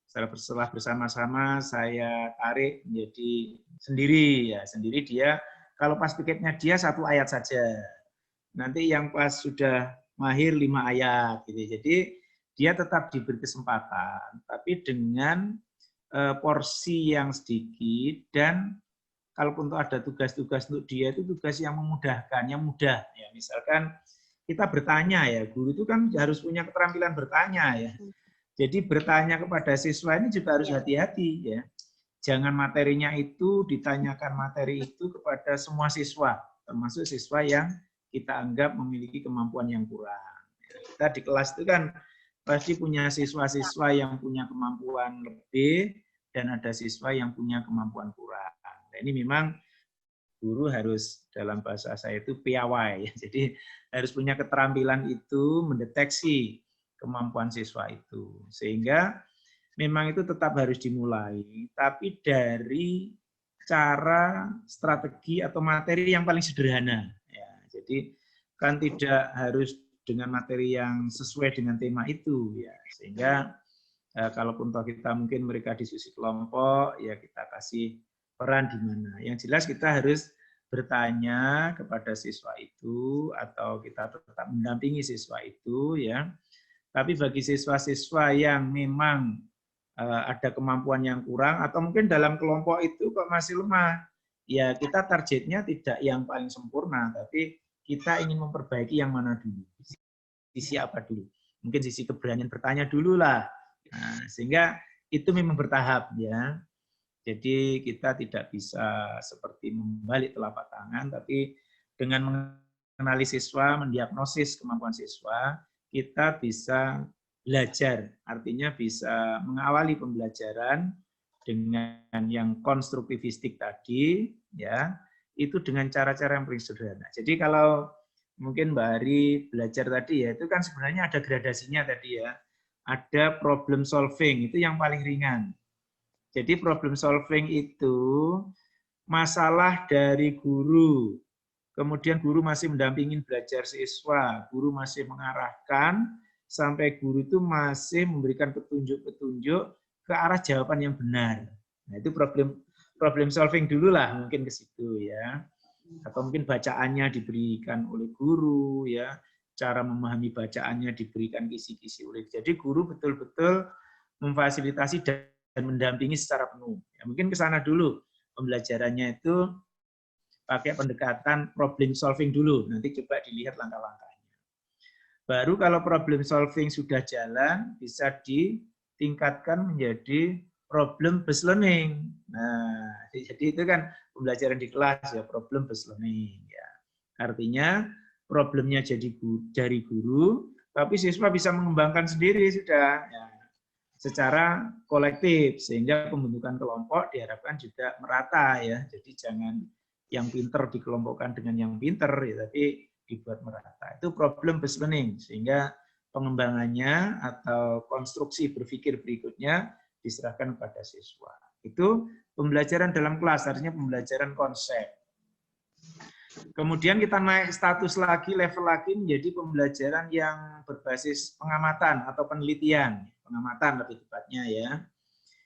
setelah bersama-sama saya tarik menjadi sendiri ya, sendiri dia kalau pas piketnya dia 1 ayat saja. Nanti yang pas sudah mahir 5 ayat gitu. Jadi dia tetap diberi kesempatan tapi dengan porsi yang sedikit, dan kalaupun untuk ada tugas-tugas untuk dia itu tugas yang memudahkan, yang mudah ya. Misalkan kita bertanya ya, guru itu kan harus punya keterampilan bertanya ya. Jadi bertanya kepada siswa ini juga harus hati-hati ya. Jangan materinya itu ditanyakan materi itu kepada semua siswa, termasuk siswa yang kita anggap memiliki kemampuan yang kurang. Kita di kelas itu kan pasti punya siswa-siswa yang punya kemampuan lebih dan ada siswa yang punya kemampuan kurang. Nah, ini memang guru harus, dalam bahasa saya itu piawai, jadi harus punya keterampilan itu mendeteksi kemampuan siswa itu, sehingga memang itu tetap harus dimulai, tapi dari cara, strategi atau materi yang paling sederhana. Ya, jadi kan tidak harus dengan materi yang sesuai dengan tema itu, ya. Sehingga kalaupun toh kita mungkin mereka diskusi kelompok, ya kita kasih peran di mana. Yang jelas kita harus bertanya kepada siswa itu atau kita tetap mendampingi siswa itu, ya. Tapi bagi siswa-siswa yang memang ada kemampuan yang kurang atau mungkin dalam kelompok itu kok masih lemah, ya kita targetnya tidak yang paling sempurna, tapi kita ingin memperbaiki yang mana dulu, sisi apa dulu, mungkin sisi keberanian bertanya dulu lah. Nah, sehingga itu memang bertahap ya. Jadi kita tidak bisa seperti membalik telapak tangan, tapi dengan mengenali siswa, mendiagnosis kemampuan siswa, kita bisa belajar, artinya bisa mengawali pembelajaran dengan yang konstruktivistik tadi, ya, itu dengan cara-cara yang paling sederhana. Jadi kalau mungkin Mbak Ari belajar tadi ya, itu kan sebenarnya ada gradasinya tadi ya, ada problem solving, itu yang paling ringan. Jadi problem solving itu masalah dari guru, kemudian guru masih mendampingin belajar siswa, guru masih mengarahkan, sampai guru itu masih memberikan petunjuk-petunjuk ke arah jawaban yang benar. Nah, itu problem solving dulu lah mungkin ke situ ya. Atau mungkin bacaannya diberikan oleh guru ya, cara memahami bacaannya diberikan kisi-kisi oleh. Jadi guru betul-betul memfasilitasi dan mendampingi secara penuh. Ya, mungkin ke sana dulu pembelajarannya itu pakai pendekatan problem solving dulu, nanti coba dilihat langkah-langkahnya. Baru kalau problem solving sudah jalan, bisa ditingkatkan menjadi problem based learning. Nah, jadi itu kan pembelajaran di kelas ya, problem based learning. Ya. Artinya problemnya jadi dari guru, tapi siswa bisa mengembangkan sendiri sudah. Ya. Secara kolektif, sehingga pembentukan kelompok diharapkan juga merata ya. Jadi jangan yang pinter dikelompokkan dengan yang pinter, ya, tapi dibuat merata. Itu problem based learning, sehingga pengembangannya atau konstruksi berpikir berikutnya diserahkan kepada siswa. Itu pembelajaran dalam kelas, artinya pembelajaran konsep. Kemudian kita naik status lagi, level lagi menjadi pembelajaran yang berbasis pengamatan atau penelitian, pengamatan lebih tepatnya ya.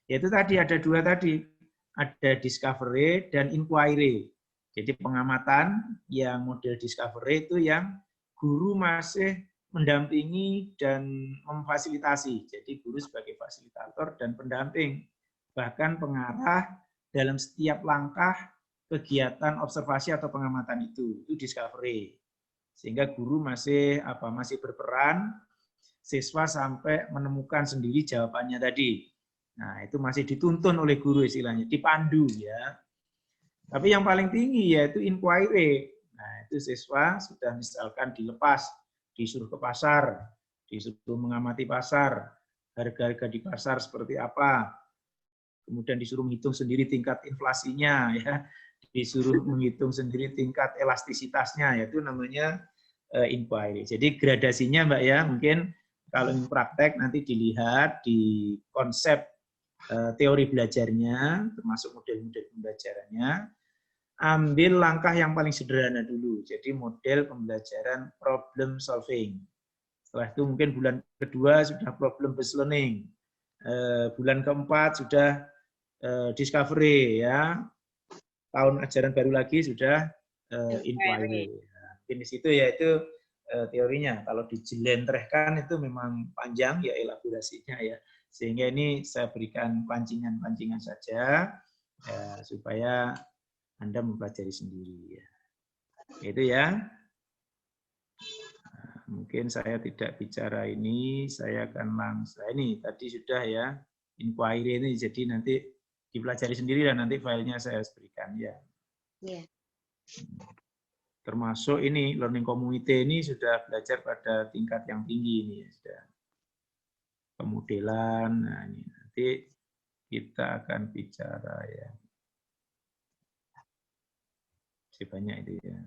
Yaitu tadi ada dua tadi, ada discovery dan inquiry. Jadi pengamatan yang model discovery itu yang guru masih mendampingi dan memfasilitasi. Jadi guru sebagai fasilitator dan pendamping, bahkan pengarah dalam setiap langkah kegiatan observasi atau pengamatan itu discovery. Sehingga guru masih berperan, siswa sampai menemukan sendiri jawabannya tadi. Nah, itu masih dituntun oleh guru istilahnya, dipandu ya. Tapi yang paling tinggi yaitu inquiry. Nah, itu siswa sudah misalkan dilepas, disuruh ke pasar, disuruh mengamati pasar, harga-harga di pasar seperti apa, kemudian disuruh menghitung sendiri tingkat inflasinya, ya, disuruh menghitung sendiri tingkat elastisitasnya, yaitu namanya inquiry. Jadi gradasinya Mbak ya, mungkin kalau ingin praktek nanti dilihat di konsep teori belajarnya, termasuk model-model pembelajarannya. ambil langkah yang paling sederhana dulu. Jadi model pembelajaran problem solving. Setelah itu mungkin bulan kedua sudah problem based learning. Bulan keempat sudah discovery, ya. Tahun ajaran baru lagi sudah inquiry. Mungkin di situ yaitu teorinya. Kalau dijelentrehkan itu memang panjang ya elaborasinya ya. Sehingga ini saya berikan pancingan-pancingan saja ya, supaya Anda mempelajari sendiri ya. Itu ya. Nah, mungkin saya tidak bicara ini, saya akan langsung ini tadi sudah ya inquiry ini, jadi nanti dipelajari sendiri dan nanti filenya saya berikan ya. Iya. Termasuk ini learning community ini sudah belajar pada tingkat yang tinggi ini ya, sudah pemodelan. Nah, ini nanti kita akan bicara ya. Masih banyak itu ya.